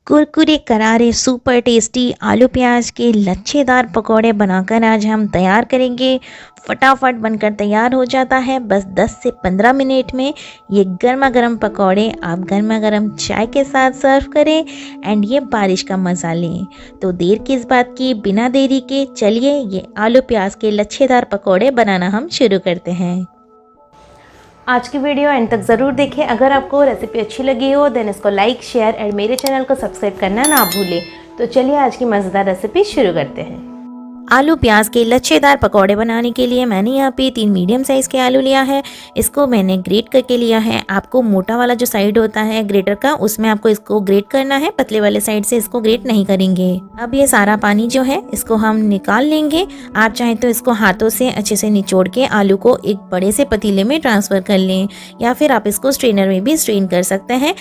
कुरकुरे करारे super tasty आलू प्याज के लच्छेदार पकौड़े बनाकर आज हम तैयार करेंगे। फटाफट बनकर तैयार हो जाता है बस 10 से 15 मिनट में। ये गर्मा गर्म पकौड़े आप गर्मा गर्म चाय के साथ सर्व करें एंड ये बारिश का मज़ा लें। तो देर किस बात की, बिना देरी के चलिए ये आलू प्याज के लच्छेदार पकौड़े बनाना हम शुरू करते हैं। आज की वीडियो एंड तक ज़रूर देखें। अगर आपको रेसिपी अच्छी लगी हो देन इसको लाइक शेयर एंड मेरे चैनल को सब्सक्राइब करना ना भूलें। तो चलिए आज की मज़ेदार रेसिपी शुरू करते हैं। आलू प्याज के लच्छेदार पकौड़े बनाने के लिए मैंने यहाँ पे 3 मीडियम साइज़ के आलू लिया है। इसको मैंने ग्रेट करके लिया है। आपको मोटा वाला जो साइड होता है ग्रेटर का, उसमें आपको इसको ग्रेट करना है, पतले वाले साइड से इसको ग्रेट नहीं करेंगे। अब ये सारा पानी जो है इसको हम निकाल लेंगे। आप चाहें तो इसको हाथों से अच्छे से निचोड़ के आलू को एक बड़े से पतीले में ट्रांसफ़र कर लें, या फिर आप इसको स्ट्रेनर में भी स्ट्रेन कर सकते हैं।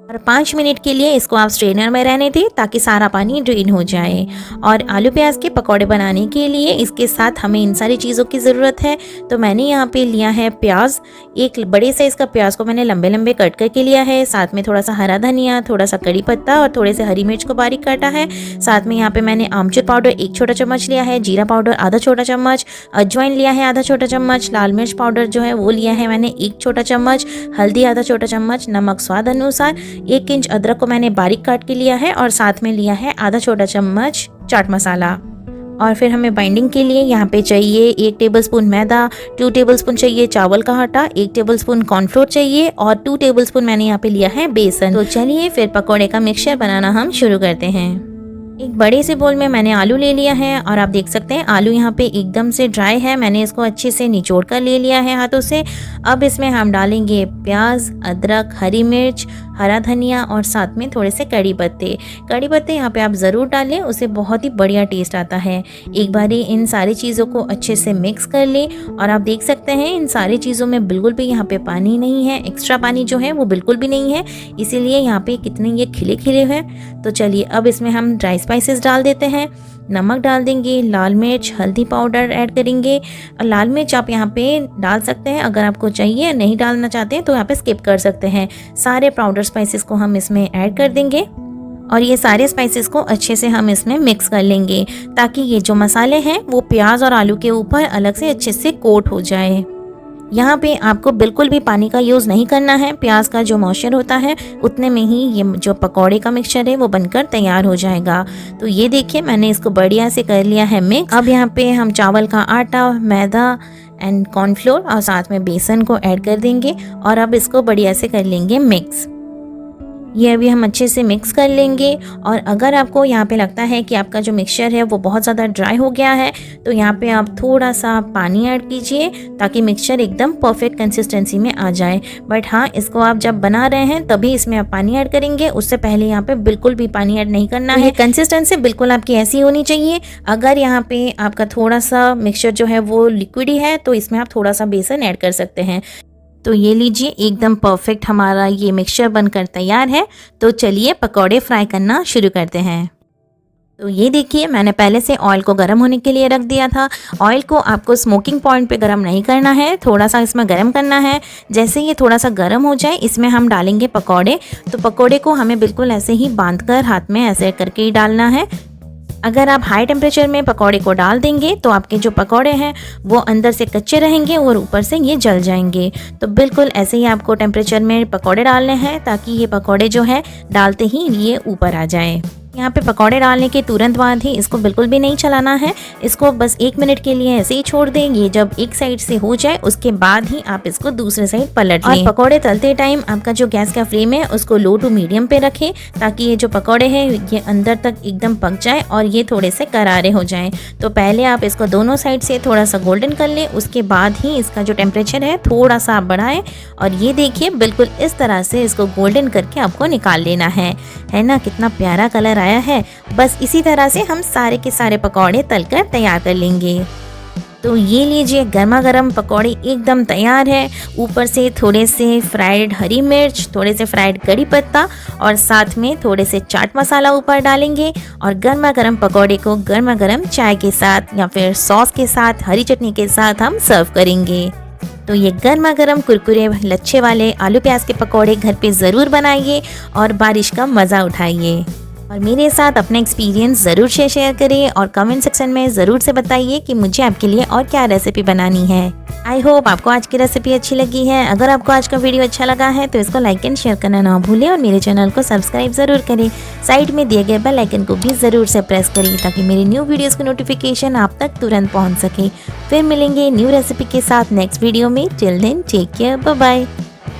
और 5 मिनट के लिए इसको आप स्ट्रेनर में रहने दें ताकि सारा पानी ड्रेन हो जाए। और आलू प्याज के पकौड़े बनाने के लिए इसके साथ हमें इन सारी चीज़ों की ज़रूरत है। तो मैंने यहाँ पे लिया है प्याज, एक बड़े साइज़ का प्याज को मैंने लंबे लंबे कट करके लिया है। साथ में थोड़ा सा हरा धनिया, थोड़ा सा कड़ी पत्ता और थोड़े से हरी मिर्च को बारीक काटा है। साथ में यहाँ पे मैंने आमचूर पाउडर 1 छोटा चम्मच लिया है, जीरा पाउडर आधा छोटा चम्मच, अजवाइन लिया है आधा छोटा चम्मच, लाल मिर्च पाउडर जो है वो लिया है मैंने 1 छोटा चम्मच, हल्दी आधा छोटा चम्मच, नमक स्वाद अनुसार, 1 इंच अदरक को मैंने बारीक काट के लिया है और साथ में लिया है आधा छोटा चम्मच चाट मसाला। और फिर हमें बाइंडिंग के लिए यहाँ पे चाहिए 1 टेबलस्पून मैदा, 2 टेबलस्पून चाहिए चावल का आटा, 1 टेबलस्पून कॉर्नफ्लोर चाहिए और 2 टेबलस्पून मैंने यहाँ पे लिया है बेसन। तो चलिए फिर पकौड़े का मिक्सचर बनाना हम शुरू करते हैं। एक बड़े से बोल में मैंने आलू ले लिया है और आप देख सकते हैं आलू यहाँ पे एकदम से ड्राई है। मैंने इसको अच्छे से निचोड़ कर ले लिया है हाथों से। अब इसमें हम डालेंगे प्याज, अदरक, हरी मिर्च, हरा धनिया और साथ में थोड़े से कड़ी पत्ते। कड़ी पत्ते यहाँ पे आप ज़रूर डालें, उससे बहुत ही बढ़िया टेस्ट आता है। एक बारी इन सारी चीज़ों को अच्छे से मिक्स कर लें। और आप देख सकते हैं इन सारी चीज़ों में बिल्कुल भी यहाँ पे पानी नहीं है, एक्स्ट्रा पानी जो है वो बिल्कुल भी नहीं है, इसीलिए यहाँ पे कितने ये खिले खिले हैं। तो चलिए अब इसमें हम ड्राई स्पाइसेस डाल देते हैं। नमक डाल देंगे, लाल मिर्च, हल्दी पाउडर ऐड करेंगे। और लाल मिर्च आप यहाँ पे डाल सकते हैं, अगर आपको चाहिए, नहीं डालना चाहते हैं तो यहाँ पे स्किप कर सकते हैं। सारे पाउडर स्पाइसेस को हम इसमें ऐड कर देंगे और ये सारे स्पाइसेस को अच्छे से हम इसमें मिक्स कर लेंगे ताकि ये जो मसाले हैं वो प्याज और आलू के ऊपर अलग से अच्छे से कोट हो जाए। यहाँ पे आपको बिल्कुल भी पानी का यूज़ नहीं करना है। प्याज का जो मॉइस्चर होता है उतने में ही ये जो पकौड़े का मिक्सचर है वो बनकर तैयार हो जाएगा। तो ये देखिए मैंने इसको बढ़िया से कर लिया है मिक्स। अब यहाँ पे हम चावल का आटा, मैदा एंड कॉर्नफ्लोर और साथ में बेसन को ऐड कर देंगे और अब इसको बढ़िया से कर लेंगे मिक्स। ये अभी हम अच्छे से मिक्स कर लेंगे। और अगर आपको यहाँ पे लगता है कि आपका जो मिक्सचर है वो बहुत ज़्यादा ड्राई हो गया है तो यहाँ पे आप थोड़ा सा पानी ऐड कीजिए ताकि मिक्सचर एकदम परफेक्ट कंसिस्टेंसी में आ जाए। बट हाँ, इसको आप जब बना रहे हैं तभी इसमें आप पानी ऐड करेंगे, उससे पहले यहाँ पे बिल्कुल भी पानी ऐड नहीं करना है। कंसिस्टेंसी बिल्कुल आपकी ऐसी होनी चाहिए। अगर यहाँ पे आपका थोड़ा सा मिक्सचर जो है वो लिक्विडी है तो इसमें आप थोड़ा सा बेसन ऐड कर सकते हैं। तो ये लीजिए एकदम परफेक्ट हमारा ये मिक्सचर बनकर तैयार है। तो चलिए पकौड़े फ्राई करना शुरू करते हैं। तो ये देखिए मैंने पहले से ऑयल को गर्म होने के लिए रख दिया था। ऑयल को आपको स्मोकिंग पॉइंट पे गर्म नहीं करना है, थोड़ा सा इसमें गर्म करना है। जैसे ये थोड़ा सा गर्म हो जाए इसमें हम डालेंगे पकौड़े। तो पकौड़े को हमें बिल्कुल ऐसे ही बांधकर हाथ में ऐसे करके ही डालना है। अगर आप हाई टेम्परेचर में पकौड़े को डाल देंगे तो आपके जो पकौड़े हैं वो अंदर से कच्चे रहेंगे और ऊपर से ये जल जाएंगे। तो बिल्कुल ऐसे ही आपको टेम्परेचर में पकौड़े डालने हैं ताकि ये पकौड़े जो है डालते ही ये ऊपर आ जाए। यहाँ पे पकौड़े डालने के तुरंत बाद ही इसको बिल्कुल भी नहीं चलाना है, इसको बस 1 मिनट के लिए ऐसे ही छोड़ दें। ये जब एक साइड से हो जाए उसके बाद ही आप इसको दूसरे साइड पलट लें। और पकौड़े तलते टाइम आपका जो गैस का फ्लेम है उसको लो टू मीडियम पे रखें ताकि ये जो पकौड़े हैं ये अंदर तक एकदम पक जाए और ये थोड़े से करारे हो जाएं। तो पहले आप इसको दोनों साइड से थोड़ा सा गोल्डन कर लें, उसके बाद ही इसका जो टेम्परेचर है थोड़ा सा आप बढ़ाएं। और ये देखिए बिल्कुल इस तरह से इसको गोल्डन करके आपको निकाल लेना है ना, कितना प्यारा कलर आया है। बस इसी तरह से हम सारे के सारे पकौड़े तलकर तैयार कर लेंगे। तो ये लीजिए गर्मा गर्म पकौड़े एकदम तैयार है। ऊपर से थोड़े से फ्राइड हरी मिर्च, थोड़े से फ्राइड कड़ी पत्ता और साथ में थोड़े से चाट मसाला ऊपर डालेंगे और गर्मा गर्म पकौड़े को गर्मा गर्म चाय के साथ या फिर सॉस के साथ, हरी चटनी के साथ हम सर्व करेंगे। तो ये गर्मा गर्म कुरकुरे लच्छे वाले आलू प्याज के पकौड़े घर पे ज़रूर बनाइए और बारिश का मज़ा उठाइए। और मेरे साथ अपना एक्सपीरियंस ज़रूर से शेयर करें और कमेंट सेक्शन में ज़रूर से बताइए कि मुझे आपके लिए और क्या रेसिपी बनानी है। आई होप आपको आज की रेसिपी अच्छी लगी है। अगर आपको आज का वीडियो अच्छा लगा है तो इसको लाइक एंड शेयर करना ना भूलें और मेरे चैनल को सब्सक्राइब ज़रूर करें। साइड में दिए गए बेल आइकन को भी ज़रूर से प्रेस करें ताकि मेरे न्यू वीडियोज़ की नोटिफिकेशन आप तक तुरंत पहुँच सके। फिर मिलेंगे न्यू रेसिपी के साथ नेक्स्ट वीडियो में। Till then take care, bye bye.